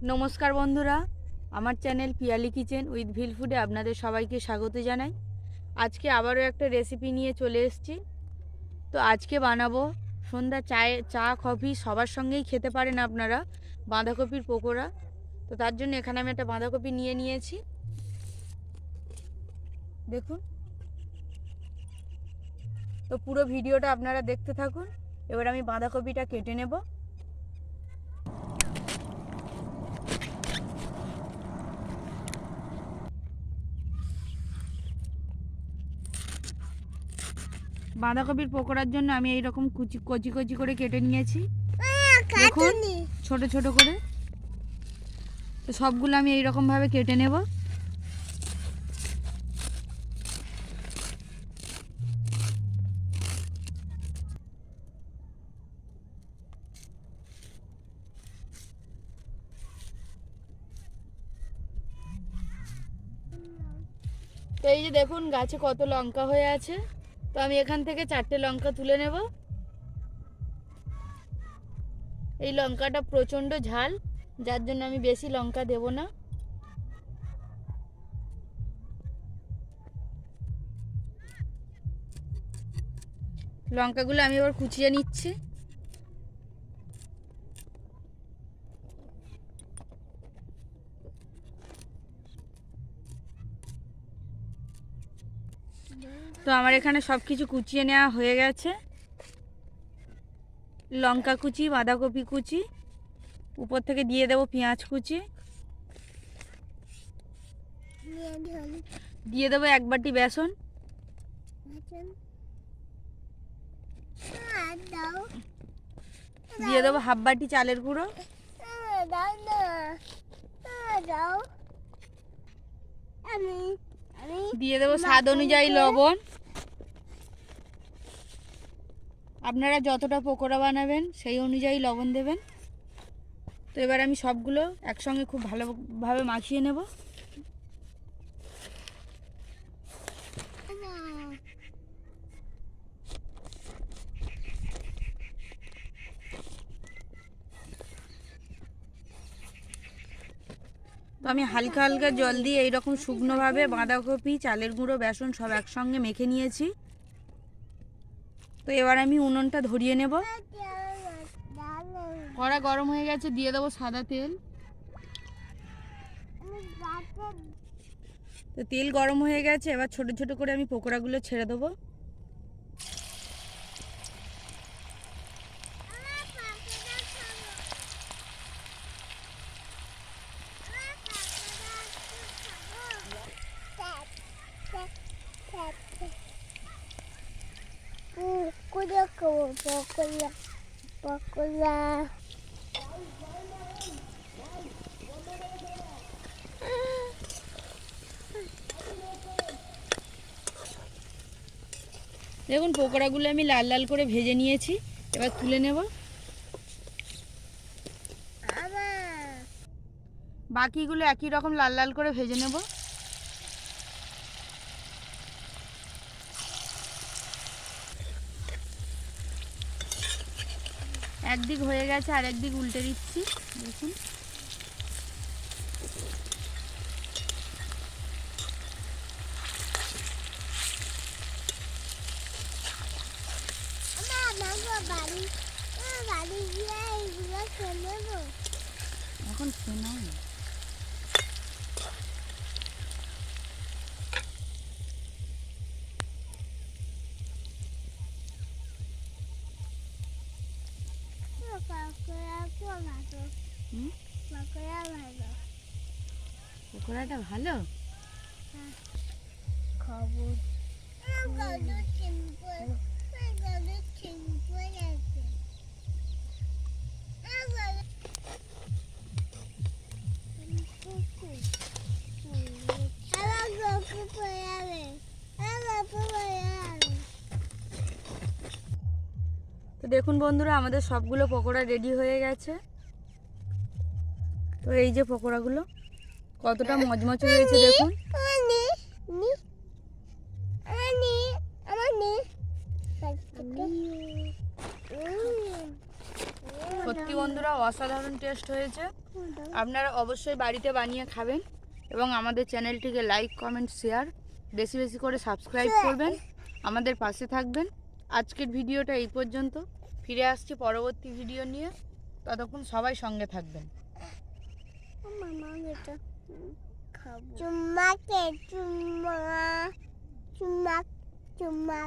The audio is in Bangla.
নমস্কার বন্ধুরা, আমার চ্যানেল পিয়ালি কিচেন উইথ ভিল ফুডে আপনাদের সবাইকে স্বাগত জানাই। আজকে আবারও একটা রেসিপি নিয়ে চলে এসেছি। তো আজকে বানাবো সন্ধ্যা চা কফি সবার সঙ্গেই খেতে পারেন আপনারা বাঁধাকপির পকোড়া। তো তার জন্য এখানে আমি একটা বাঁধাকপি নিয়ে নিয়েছি, দেখুন। তো পুরো ভিডিওটা আপনারা দেখতে থাকুন। এবার আমি বাঁধাকপিটা কেটে নেব। বাঁধাকপির পকোড়ার জন্য আমি এইরকম কচি কচি করে কেটে নিয়েছি, দেখুন, ছোট ছোট করে। তো সবগুলো আমি এইরকমভাবে কেটে নেব। তো এই যে দেখুন গাছে কত লঙ্কা হয়ে আছে। তো আমি এখান থেকে 4টে লঙ্কা তুলে নেব। এই লঙ্কাটা প্রচণ্ড ঝাল, যার জন্য আমি বেশি লঙ্কা দেব না। লঙ্কাগুলো আমি এবার কুচিয়ে নিচ্ছি। তো আমার এখানে সব কিছু কুচিয়ে নেওয়া হয়ে গেছে। লঙ্কা কুচি, বাঁধাকপি কুচি, উপর থেকে দিয়ে দেব পেঁয়াজ কুচি, দিয়ে দেবো 1 বাটি বেসন, দিয়ে দেবো 1/2 বাটি চালের গুঁড়ো, দিয়ে দেবো স্বাদ অনুযায়ী লবণ। আপনারা যতটা পকোড়া বানাবেন সেই অনুযায়ী লবণ দেবেন। তো এবার আমি সবগুলো একসঙ্গে খুব ভালোভাবে মাখিয়ে নেব। তো আমি হালকা হালকা জল দিয়ে এইরকম শুকনোভাবে বাঁধাকপি, চালের গুঁড়ো, বেসন সব একসঙ্গে মেখে নিয়েছি। তো এবার আমি উনুনটা ধরিয়ে নেব। কড়া গরম হয়ে গেছে, দিয়ে দেবো সাদা তেল। তো তেল গরম হয়ে গেছে, এবার ছোট ছোট করে আমি পকোড়াগুলো ছেড়ে দেবো। দেখুন পকোড়াগুলো আমি লাল লাল করে ভেজে নিয়েছি, এবার তুলে নেব। বাকিগুলো একই রকম লাল লাল করে ভেজে নেব। একদিক হয়ে গেছে, আর একদিক উল্টে দিচ্ছি, দেখুন। এখন শোনাও না। পকোড়াটা ভালো খবর তো দেখুন বন্ধুরা, আমাদের সবগুলো পকোড়া রেডি হয়ে গেছে। তো এই যে পকোড়াগুলো কতটা মচমচে হয়েছে দেখুন। সত্যি বন্ধুরা, অসাধারণ টেস্ট হয়েছে। আপনারা অবশ্যই বাড়িতে বানিয়ে খাবেন এবং আমাদের চ্যানেলটিকে লাইক, কমেন্ট, শেয়ার বেশি বেশি করে সাবস্ক্রাইব করবেন, আমাদের পাশে থাকবেন। আজকের ভিডিওটা এই পর্যন্ত, ফিরে আসছি পরবর্তী ভিডিও নিয়ে। ততক্ষণ সবাই সঙ্গে থাকবেন। চুম্মা চুম্মা চুম্মা চুম্মা